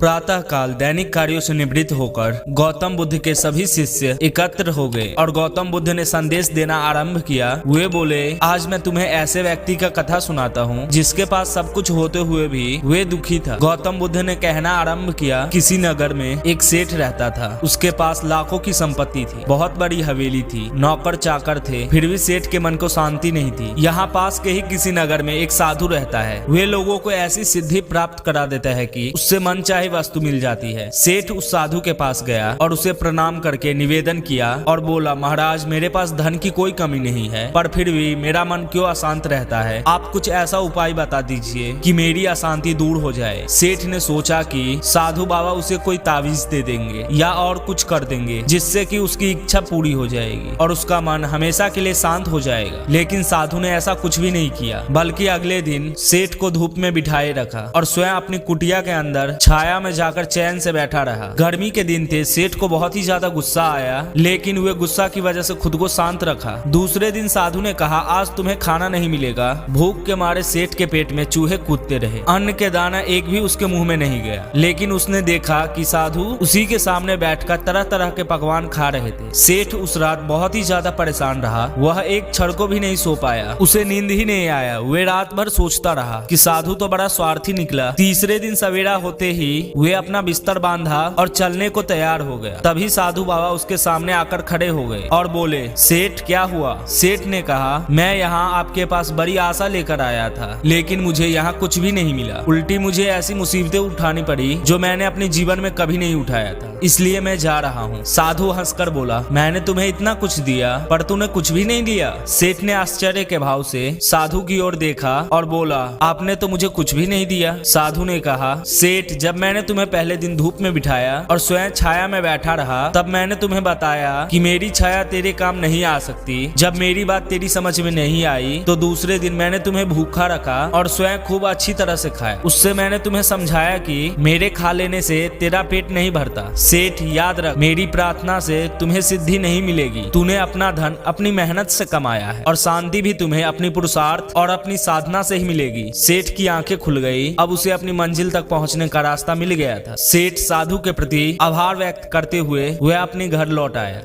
प्रातः काल दैनिक कार्यों से निवृत्त होकर गौतम बुद्ध के सभी शिष्य एकत्र हो गए और गौतम बुद्ध ने संदेश देना आरंभ किया। वे बोले, आज मैं तुम्हें ऐसे व्यक्ति का कथा सुनाता हूँ जिसके पास सब कुछ होते हुए भी वे दुखी था। गौतम बुद्ध ने कहना आरंभ किया, किसी नगर में एक सेठ रहता था। उसके पास लाखों की संपत्ति थी, बहुत बड़ी हवेली थी, नौकर चाकर थे, फिर भी सेठ के मन को शांति नहीं थी। यहाँ पास के ही किसी नगर में एक साधु रहता है। वे लोगों को ऐसी सिद्धि प्राप्त करा देता है कि उससे मन चाहे वस्तु मिल जाती है। सेठ उस साधु के पास गया और उसे प्रणाम करके निवेदन किया और बोला, महाराज मेरे पास धन की कोई कमी नहीं है, पर फिर भी मेरा मन क्यों अशांत रहता है। आप कुछ ऐसा उपाय बता दीजिए कि मेरी अशांति दूर हो जाए। सेठ ने सोचा कि साधु बाबा उसे कोई तावीज दे देंगे या और कुछ कर देंगे जिससे कि उसकी इच्छा पूरी हो जाएगी और उसका मन हमेशा के लिए शांत हो जाएगा। लेकिन साधु ने ऐसा कुछ भी नहीं किया, बल्कि अगले दिन सेठ को धूप में बिठाए रखा और स्वयं अपनी कुटिया के अंदर छाया में जाकर चैन से बैठा रहा। गर्मी के दिन थे, सेठ को बहुत ही ज्यादा गुस्सा आया, लेकिन वे गुस्सा की वजह से खुद को शांत रखा। दूसरे दिन साधु ने कहा, आज तुम्हें खाना नहीं मिलेगा। भूख के मारे सेठ के पेट में चूहे कूदते रहे, अन्न के दाना एक भी उसके मुंह में नहीं गया। लेकिन उसने देखा कि साधु उसी के सामने बैठकर तरह तरह के पकवान खा रहे थे। सेठ उस रात बहुत ही ज्यादा परेशान रहा, वह एक क्षण को भी नहीं सो पाया, उसे नींद ही नहीं आया। वे रात भर सोचता रहा कि साधु तो बड़ा स्वार्थी निकला। तीसरे दिन सवेरा होते ही वे अपना बिस्तर बांधा और चलने को तैयार हो गया। तभी साधु बाबा उसके सामने आकर खड़े हो गए और बोले, सेठ क्या हुआ। सेठ ने कहा, मैं यहाँ आपके पास बड़ी आशा लेकर आया था, लेकिन मुझे यहाँ कुछ भी नहीं मिला। उल्टी मुझे ऐसी मुसीबतें उठानी पड़ी जो मैंने अपने जीवन में कभी नहीं उठाया था, इसलिए मैं जा रहा हूँ। साधु हंसकर बोला, मैंने तुम्हें इतना कुछ दिया पर तूने कुछ भी नहीं दिया। सेठ ने आश्चर्य के भाव से साधु की ओर देखा और बोला, आपने तो मुझे कुछ भी नहीं दिया। साधु ने कहा, सेठ जब मैंने तुम्हें पहले दिन धूप में बिठाया और स्वयं छाया में बैठा रहा, तब मैंने तुम्हें बताया कि मेरी छाया तेरे काम नहीं आ सकती। जब मेरी बात तेरी समझ में नहीं आई तो दूसरे दिन मैंने तुम्हें भूखा रखा और स्वयं खूब अच्छी तरह से खाया। उससे मैंने तुम्हें समझाया कि मेरे खा लेने से तेरा पेट नहीं भरता। सेठ याद रख, मेरी प्रार्थना से तुम्हें सिद्धि नहीं मिलेगी। तूने अपना धन अपनी मेहनत से कमाया है और शांति भी तुम्हें अपनी पुरुषार्थ और अपनी साधना से ही मिलेगी। सेठ की आंखें खुल गई, अब उसे अपनी मंजिल तक पहुंचने का रास्ता मिल गया था। सेठ साधु के प्रति आभार व्यक्त करते हुए वह अपने घर लौट आया।